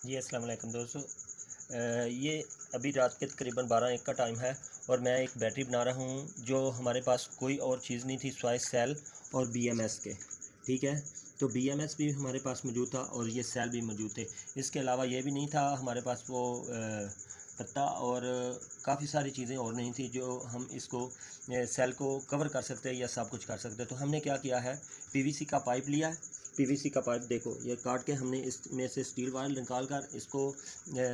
जी अस्सलाम वालेकुम दोस्तों। ये अभी रात के तकरीबन 12-1 का टाइम है और मैं एक बैटरी बना रहा हूँ जो हमारे पास कोई और चीज़ नहीं थी सिवाय सेल और बीएमएस के। ठीक है, तो बीएमएस भी हमारे पास मौजूद था और ये सेल भी मौजूद थे। इसके अलावा ये भी नहीं था हमारे पास वो पत्ता और काफ़ी सारी चीज़ें और नहीं थी जो हम इसको सेल को कवर कर सकते या सब कुछ कर सकते। तो हमने क्या किया है, पीवीसी का पाइप लिया है। पीवीसी का पाइप देखो, ये काट के हमने इसमें से स्टील वायर निकाल कर इसको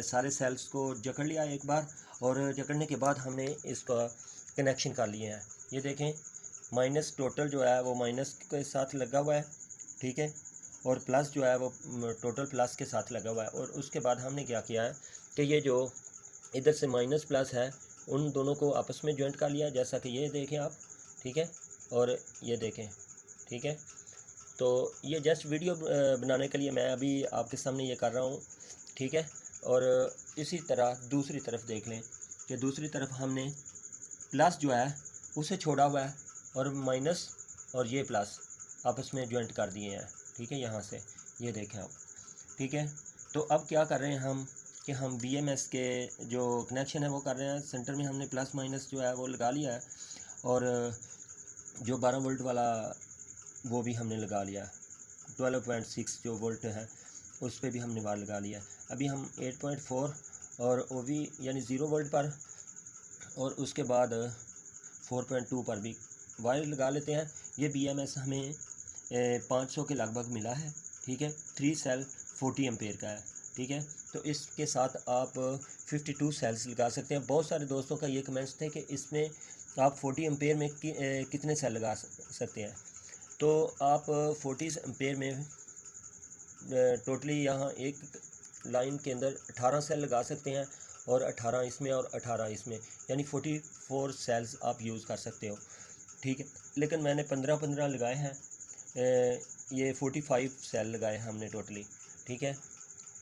सारे सेल्स को जकड़ लिया एक बार, और जकड़ने के बाद हमने इसका कनेक्शन कर लिए हैं। ये देखें, माइनस टोटल जो है वो माइनस के साथ लगा हुआ है, ठीक है, और प्लस जो है वो टोटल प्लस के साथ लगा हुआ है। और उसके बाद हमने क्या किया है कि ये जो इधर से माइनस प्लस है उन दोनों को आपस में जॉइंट कर लिया, जैसा कि ये देखें आप, ठीक है, और ये देखें, ठीक है। तो ये जस्ट वीडियो बनाने के लिए मैं अभी आपके सामने ये कर रहा हूँ, ठीक है। और इसी तरह दूसरी तरफ देख लें कि दूसरी तरफ हमने प्लस जो है उसे छोड़ा हुआ है और माइनस और ये प्लस आपस में जॉइंट कर दिए हैं, ठीक है, यहाँ से ये देखें आप, ठीक है। तो अब क्या कर रहे हैं हम कि हम बीएमएस के जो कनेक्शन है वो कर रहे हैं। सेंटर में हमने प्लस माइनस जो है वो लगा लिया है और जो 12 वोल्ट वाला वो भी हमने लगा लिया, 12.6 जो वोल्ट है उस पर भी हमने वायर लगा लिया। अभी हम 8.4 और वो भी यानी 0 वोल्ट पर और उसके बाद 4.2 पर भी वायर लगा लेते हैं। ये बीएमएस हमें 500 के लगभग मिला है, ठीक है। 3 सेल 40 एम्पेयर का है, ठीक है। तो इसके साथ आप 52 सेल्स लगा सकते हैं। बहुत सारे दोस्तों का ये कमेंट्स थे कि इसमें आप 40 एम्पेयर में कितने सेल लगा सकते हैं। तो आप 40 एम्पेयर में टोटली यहाँ एक लाइन के अंदर 18 सेल लगा सकते हैं और 18 इसमें और 18 इसमें, यानी 44 सेल्स आप यूज़ कर सकते हो, ठीक है। लेकिन मैंने 15-15 लगाए हैं, ये 45 सेल लगाए हैं हमने टोटली, ठीक है।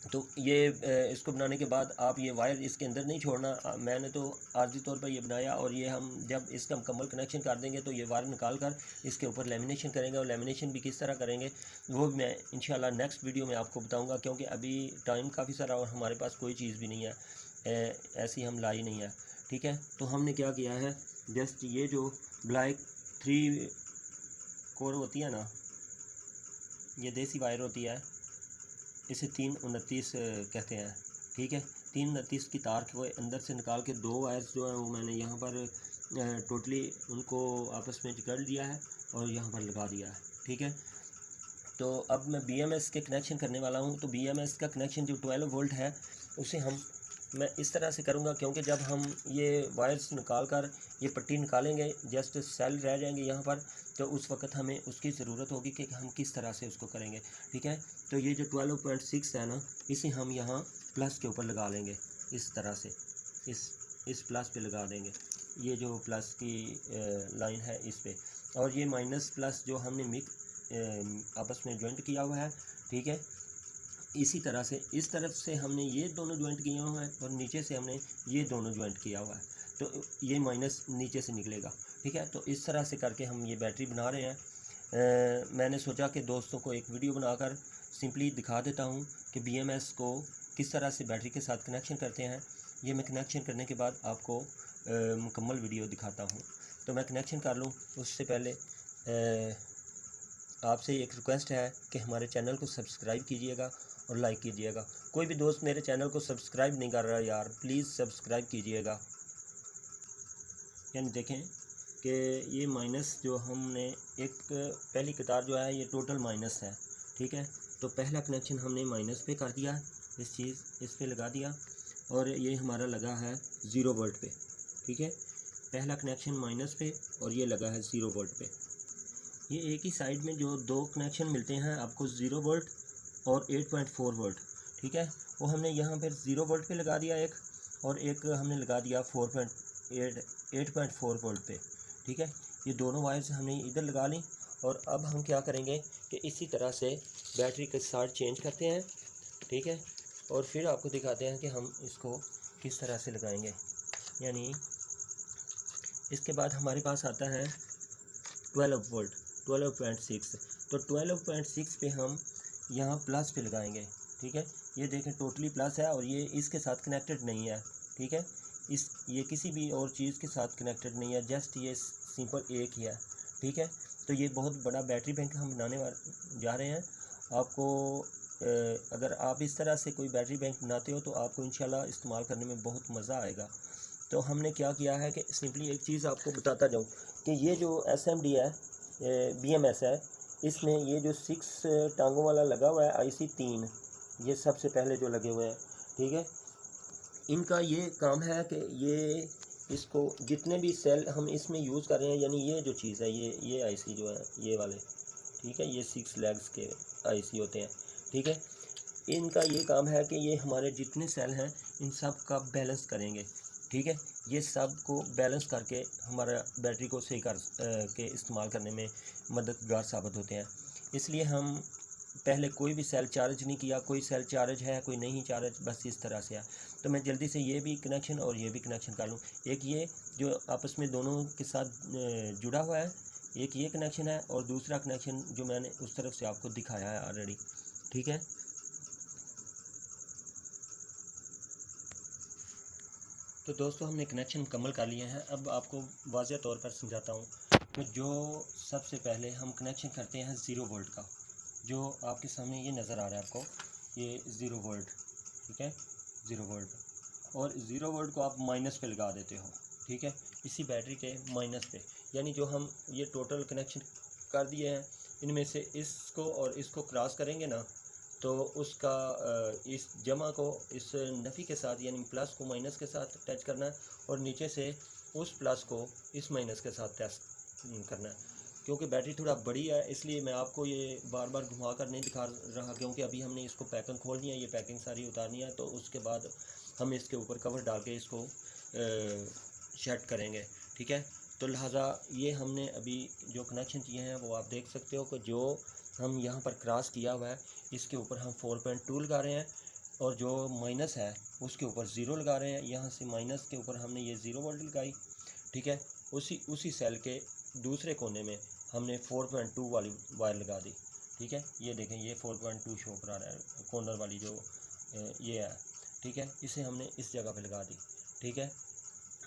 तो ये इसको बनाने के बाद आप ये वायर इसके अंदर नहीं छोड़ना। मैंने तो आर्जी तौर पर ये बनाया और ये हम जब इसका मुकम्मल कनेक्शन कर देंगे तो ये वायर निकाल कर इसके ऊपर लेमिनेशन करेंगे, और लेमिनेशन भी किस तरह करेंगे वो मैं इंशाल्लाह नेक्स्ट वीडियो में आपको बताऊंगा, क्योंकि अभी टाइम काफ़ी सारा और हमारे पास कोई चीज़ भी नहीं है, ऐसी हम लाई नहीं है, ठीक है। तो हमने क्या किया है, जस्ट ये जो ब्लैक 3 कोर होती है ना, ये देसी वायर होती है, इसे 329 कहते हैं, ठीक है। 329 की तार को अंदर से निकाल के 2 वायर्स जो है वो मैंने यहाँ पर टोटली उनको आपस में जकड़ दिया है और यहाँ पर लगा दिया है, ठीक है। तो अब मैं बीएमएस के कनेक्शन करने वाला हूँ। तो बीएमएस का कनेक्शन जो 12 वोल्ट है उसे मैं इस तरह से करूँगा, क्योंकि जब हम ये वायर्स निकाल कर ये पट्टी निकालेंगे, जस्ट सेल रह जाएंगे यहाँ पर, तो उस वक्त हमें उसकी ज़रूरत होगी कि हम किस तरह से उसको करेंगे, ठीक है। तो ये जो 12.6 है ना, इसे हम यहाँ प्लस के ऊपर लगा लेंगे, इस तरह से इस प्लस पे लगा देंगे, ये जो प्लस की लाइन है इस पे, और ये माइनस प्लस जो हमने आपस में जॉइंट किया हुआ है, ठीक है। इसी तरह से इस तरफ से हमने ये दोनों जॉइंट किए हुए हैं और नीचे से हमने ये दोनों जॉइंट किया हुआ है, तो ये माइनस नीचे से निकलेगा, ठीक है। तो इस तरह से करके हम ये बैटरी बना रहे हैं। मैंने सोचा कि दोस्तों को एक वीडियो बनाकर सिंपली दिखा देता हूँ कि बीएमएस को किस तरह से बैटरी के साथ कनेक्शन करते हैं। ये मैं कनेक्शन करने के बाद आपको मुकम्मल वीडियो दिखाता हूँ। तो मैं कनेक्शन कर लूँ उससे पहले आपसे एक रिक्वेस्ट है कि हमारे चैनल को सब्सक्राइब कीजिएगा और लाइक कीजिएगा। कोई भी दोस्त मेरे चैनल को सब्सक्राइब नहीं कर रहा यार, प्लीज़ सब्सक्राइब कीजिएगा। यानी देखें कि ये माइनस जो हमने एक पहली कतार जो है ये टोटल माइनस है, ठीक है। तो पहला कनेक्शन हमने माइनस पे कर दिया, इस पे लगा दिया, और ये हमारा लगा है 0 वोल्ट पे, ठीक है। पहला कनेक्शन माइनस पे और ये लगा है 0 वोल्ट पे। ये एक ही साइड में जो 2 कनेक्शन मिलते हैं आपको 0 वोल्ट और 8.4 वोल्ट, ठीक है, वो हमने यहाँ पर 0 वोल्ट पे लगा दिया एक, और एक हमने लगा दिया 8.4 वोल्ट पे, ठीक है। ये दोनों वायर्स हमने इधर लगा ली, और अब हम क्या करेंगे कि इसी तरह से बैटरी के साथ चेंज करते हैं, ठीक है, और फिर आपको दिखाते हैं कि हम इसको किस तरह से लगाएंगे। यानी इसके बाद हमारे पास आता है 12 वोल्ट 12.6। तो 12.6 पे हम यहाँ प्लस पे लगाएंगे, ठीक है। ये देखें टोटली प्लस है और ये इसके साथ कनेक्टेड नहीं है, ठीक है। ये किसी भी और चीज़ के साथ कनेक्टेड नहीं है, जस्ट ये सिंपल एक ही है, ठीक है। तो ये बहुत बड़ा बैटरी बैंक हम बनाने जा रहे हैं। आपको अगर आप इस तरह से कोई बैटरी बैंक बनाते हो तो आपको इंशाल्लाह इस्तेमाल करने में बहुत मज़ा आएगा। तो हमने क्या किया है कि सिंपली एक चीज़ आपको बताता जाऊँ कि ये जो SMD है, BMS है, इसमें ये जो 6 टांगों वाला लगा हुआ है IC 3, ये सबसे पहले जो लगे हुए हैं, ठीक है। इनका ये काम है कि ये इसको जितने भी सेल हम इसमें यूज़ कर रहे हैं, यानी ये जो चीज़ है, ये IC जो है ये वाले, ठीक है, ये 6 लेग्स के IC होते हैं, ठीक है। इनका ये काम है कि ये हमारे जितने सेल हैं इन सब का बैलेंस करेंगे, ठीक है। ये सब को बैलेंस करके हमारा बैटरी को सही कर के इस्तेमाल करने में मददगार साबित होते हैं। इसलिए हम पहले कोई भी सेल चार्ज नहीं किया, कोई सेल चार्ज है कोई नहीं चार्ज, बस इस तरह से है। तो मैं जल्दी से ये भी कनेक्शन और ये भी कनेक्शन कर लूँ। एक ये जो आपस में दोनों के साथ जुड़ा हुआ है, एक ये कनेक्शन है और दूसरा कनेक्शन जो मैंने उस तरफ से आपको दिखाया है ऑलरेडी, ठीक है। तो दोस्तों हमने कनेक्शन मुकम्मल कर लिए हैं। अब आपको वाज़ेह तौर पर समझाता हूँ कि जो सबसे पहले हम कनेक्शन करते हैं 0 वोल्ट का, जो आपके सामने ये नज़र आ रहा है आपको, ये 0 वोल्ट, ठीक है, 0 वोल्ट। और 0 वोल्ट को आप माइनस पे लगा देते हो, ठीक है, इसी बैटरी के माइनस पे। यानी जो हम ये टोटल कनेक्शन कर दिए हैं, इनमें से इसको और इसको क्रॉस करेंगे ना, तो उसका इस जमा को इस नफ़ी के साथ यानी प्लस को माइनस के साथ टच करना है और नीचे से उस प्लस को इस माइनस के साथ टच करना है। क्योंकि बैटरी थोड़ा बड़ी है इसलिए मैं आपको ये बार बार घुमा कर नहीं दिखा रहा, क्योंकि अभी हमने इसको पैकिंग खोलनी है, ये पैकिंग सारी उतारनी है, तो उसके बाद हम इसके ऊपर कवर डाल के इसको सेट करेंगे, ठीक है। तो लिहाजा ये हमने अभी जो कनेक्शन किए हैं वो आप देख सकते हो कि जो हम यहाँ पर क्रॉस किया हुआ है इसके ऊपर हम 4.2 लगा रहे हैं और जो माइनस है उसके ऊपर 0 लगा रहे हैं। यहाँ से माइनस के ऊपर हमने ये 0 वोल्ट लगाई, ठीक है। उसी सेल के दूसरे कोने में हमने 4.2 वाली वायर लगा दी, ठीक है। ये देखें ये 4.2 शो करा रहा है, कॉर्नर वाली जो ये है, ठीक है, इसे हमने इस जगह पे लगा दी, ठीक है,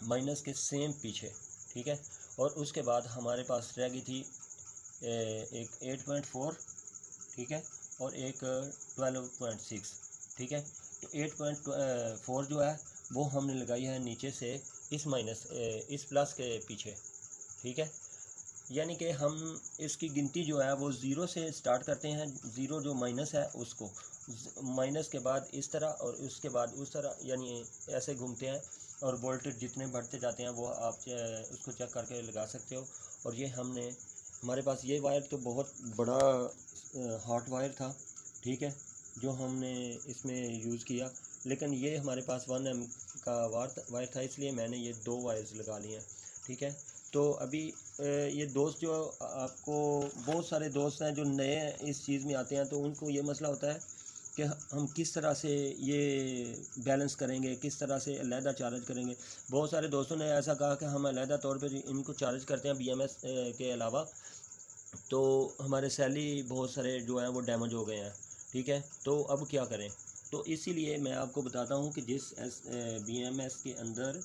माइनस के सेम पीछे, ठीक है। और उसके बाद हमारे पास रह गई थी एक 8.4, ठीक है, और एक 12.6, ठीक है। तो 8.4 जो है वो हमने लगाई है नीचे से इस माइनस इस प्लस के पीछे, ठीक है। यानी कि हम इसकी गिनती जो है वो 0 से स्टार्ट करते हैं, 0 जो माइनस है उसको माइनस के बाद इस तरह और उसके बाद उस तरह, यानी ऐसे घूमते हैं और वोल्टेज जितने बढ़ते जाते हैं वो आप उसको चेक करके लगा सकते हो। और ये हमारे पास ये वायर तो बहुत बड़ा हॉट वायर था, ठीक है, जो हमने इसमें यूज़ किया, लेकिन ये हमारे पास 1 M का वायर था इसलिए मैंने ये 2 वायर्स लगा लिए हैं, ठीक है। तो अभी ये दोस्त जो आपको बहुत सारे दोस्त हैं जो नए इस चीज़ में आते हैं तो उनको ये मसला होता है कि हम किस तरह से ये बैलेंस करेंगे, किस तरह से अलहदा चार्ज करेंगे। बहुत सारे दोस्तों ने ऐसा कहा कि हम अलहदा तौर पे इनको चार्ज करते हैं BMS के अलावा, तो हमारे सैली बहुत सारे जो हैं वो डैमेज हो गए हैं, ठीक है। तो अब क्या करें, तो इसीलिए मैं आपको बताता हूँ कि जिस BMS के अंदर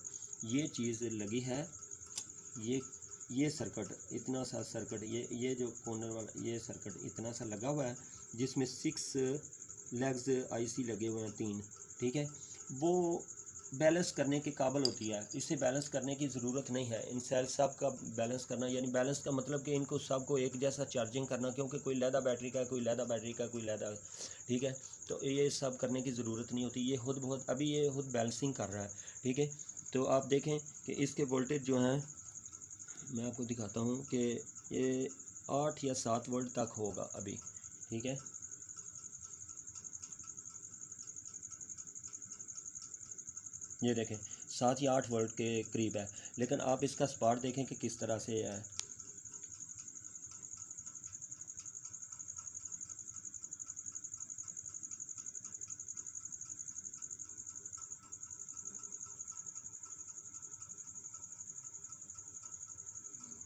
ये चीज़ लगी है, ये सर्किट, इतना सा सर्किट, ये जो कॉर्नर वाला ये सर्किट इतना सा लगा हुआ है जिसमें 6 लेग्स IC लगे हुए हैं 3, ठीक है, वो बैलेंस करने के काबिल होती है। इसे बैलेंस करने की ज़रूरत नहीं है, इन सेल सब का बैलेंस करना, यानी बैलेंस का मतलब कि इनको सब को एक जैसा चार्जिंग करना, क्योंकि कोई लहदा बैटरी का, कोई लहदा बैटरी का, कोई लहदा, ठीक है। तो ये सब करने की ज़रूरत नहीं होती, ये अभी ये खुद बैलेंसिंग कर रहा है, ठीक है। तो आप देखें कि इसके वोल्टेज जो हैं मैं आपको दिखाता हूँ कि ये 8 या 7 वोल्ट तक होगा अभी, ठीक है। ये देखें 7 या 8 वोल्ट के करीब है, लेकिन आप इसका स्पार्क देखें कि किस तरह से है।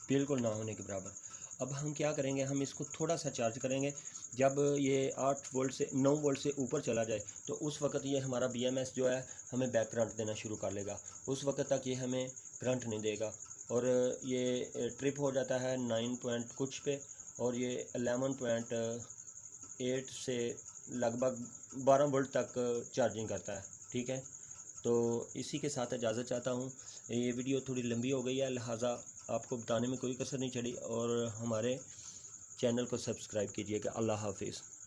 बिल्कुल ना होने के बराबर। अब हम क्या करेंगे, हम इसको थोड़ा सा चार्ज करेंगे, जब ये 8 वोल्ट से 9 वोल्ट से ऊपर चला जाए तो उस वक्त ये हमारा BMS जो है हमें बैक करंट देना शुरू कर लेगा। उस वक्त तक ये हमें करंट नहीं देगा और ये ट्रिप हो जाता है 9 पॉइंट कुछ पे और ये 11.8 से लगभग 12 वोल्ट तक चार्जिंग करता है। ठीक है, तो इसी के साथ इजाज़त चाहता हूँ। ये वीडियो थोड़ी लंबी हो गई है, लिहाजा आपको बताने में कोई कसर नहीं चली और हमारे चैनल को सब्सक्राइब कीजिएगा। अल्लाह हाफिज़।